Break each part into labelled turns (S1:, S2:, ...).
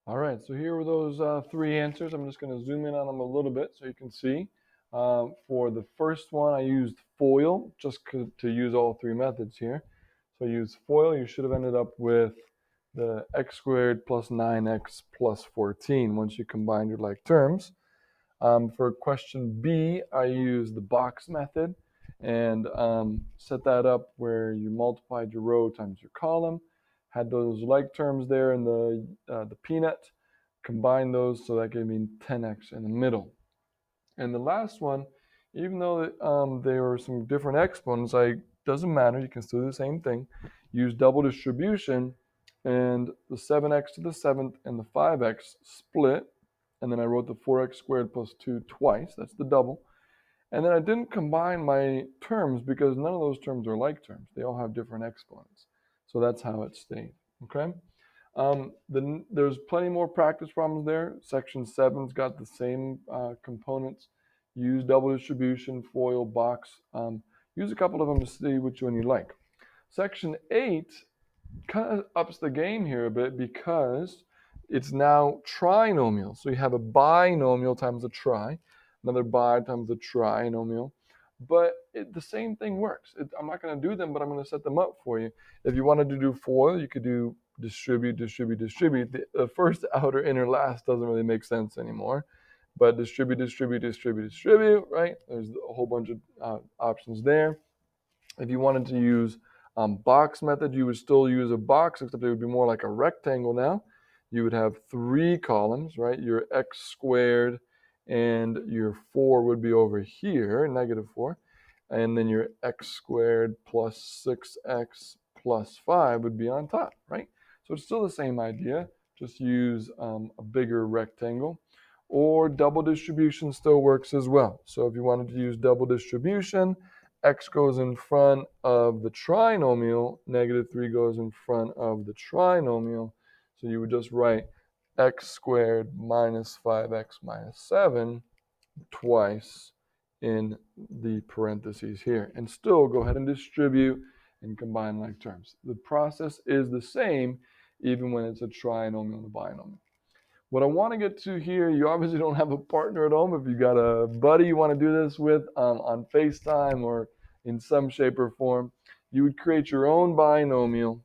S1: All right, so here were those three answers. I'm just going to zoom in on them a little bit so you can see. For the first one, I used FOIL just to use all three methods here. So I used FOIL. You should have ended up with the x squared plus 9x plus 14 once you combine your like terms. For question B, I used the box method and set that up where you multiplied your row times your column, had those like terms there in the peanut, combined those so that gave me 10x in the middle. And the last one, even though there were some different exponents, doesn't matter, you can still do the same thing. Use double distribution, and the 7x to the 7th and the 5x split, and then I wrote the 4x squared plus 2 twice, that's the double. And then I didn't combine my terms because none of those terms are like terms. They all have different exponents. So that's how it stayed, okay? There's plenty more practice problems there. Section 7's got the same components. Use double distribution, FOIL, box. Use a couple of them to see which one you like. Section 8 kind of ups the game here a bit because it's now trinomial. So you have a binomial times a tri, another bi times a trinomial. But the same thing works. I'm not going to do them, but I'm going to set them up for you. If you wanted to do FOIL, you could do distribute, distribute, distribute. The first outer inner last doesn't really make sense anymore. But distribute, distribute, distribute, distribute, right? There's a whole bunch of options there. If you wanted to use box method, you would still use a box, except it would be more like a rectangle now. You would have three columns, right? Your x squared and your 4 would be over here, negative 4. And then your x squared plus 6x plus 5 would be on top, right? So it's still the same idea, just use a bigger rectangle. Or double distribution still works as well. So if you wanted to use double distribution, x goes in front of the trinomial, negative 3 goes in front of the trinomial. So you would just write x squared minus 5x minus 7 twice in the parentheses here. And still go ahead and distribute and combine like terms. The process is the same even when it's a trinomial and a binomial. What I want to get to here, you obviously don't have a partner at home. If you got a buddy you want to do this with on FaceTime or in some shape or form, you would create your own binomial.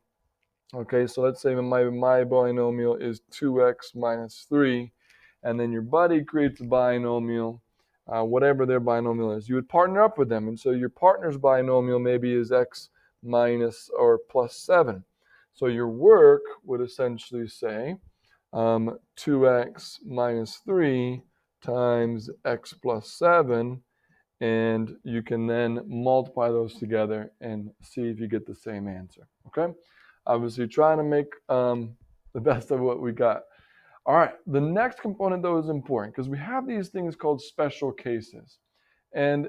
S1: Okay, so let's say my binomial is 2x minus 3, and then your buddy creates a binomial, whatever their binomial is. You would partner up with them, and so your partner's binomial maybe is x minus or plus 7. So your work would essentially say 2x minus 3 times x plus 7, and you can then multiply those together and see if you get the same answer. Okay? Obviously, trying to make the best of what we got. All right, the next component, though, is important because we have these things called special cases. And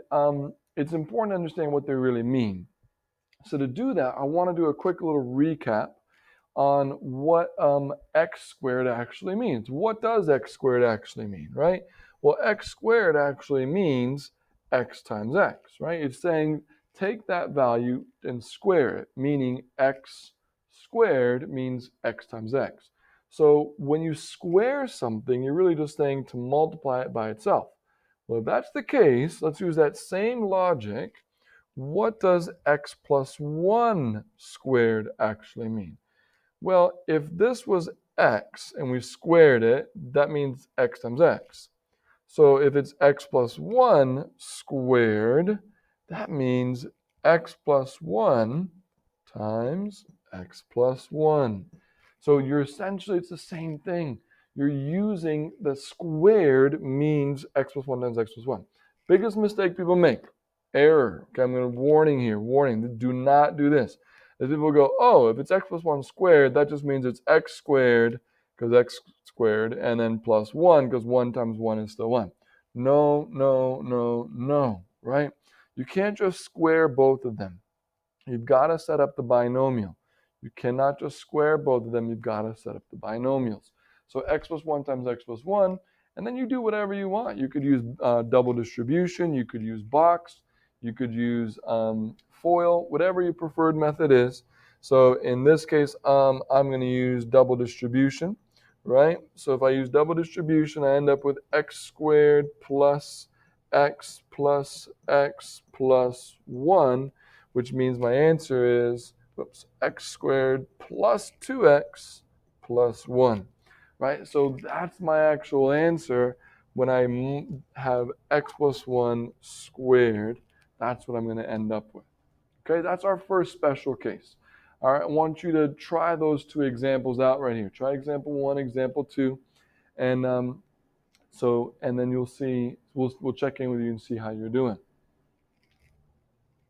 S1: it's important to understand what they really mean. So to do that, I want to do a quick little recap on what x squared actually means. What does x squared actually mean, right? Well, x squared actually means x times x, right? It's saying take that value and square it, meaning x squared means x times x. So when you square something, you're really just saying to multiply it by itself. Well, if that's the case, let's use that same logic. What does x plus 1 squared actually mean? Well, if this was x and we squared it, that means x times x. So if it's x plus 1 squared, that means x plus 1 times x plus 1. So you're essentially, it's the same thing. You're using the squared means x plus 1 times x plus 1. Biggest mistake people make, error. Okay, I'm going to warning here, warning, do not do this. As people go, oh, if it's x plus 1 squared, that just means it's x squared because x squared, and then plus 1 because 1 times 1 is still 1. No, no, no, no, right? You can't just square both of them. You've got to set up the binomial. You cannot just square both of them. You've got to set up the binomials. So x plus 1 times x plus 1, and then you do whatever you want. You could use double distribution. You could use box. You could use FOIL, whatever your preferred method is. So in this case, I'm going to use double distribution. right? So if I use double distribution, I end up with x squared plus x plus x plus 1, which means my answer is, x squared plus 2x plus 1, right? So that's my actual answer when I have x plus 1 squared. That's what I'm going to end up with. Okay, that's our first special case. All right, I want you to try those two examples out right here. Try example 1, example 2, and and then you'll see, we'll check in with you and see how you're doing.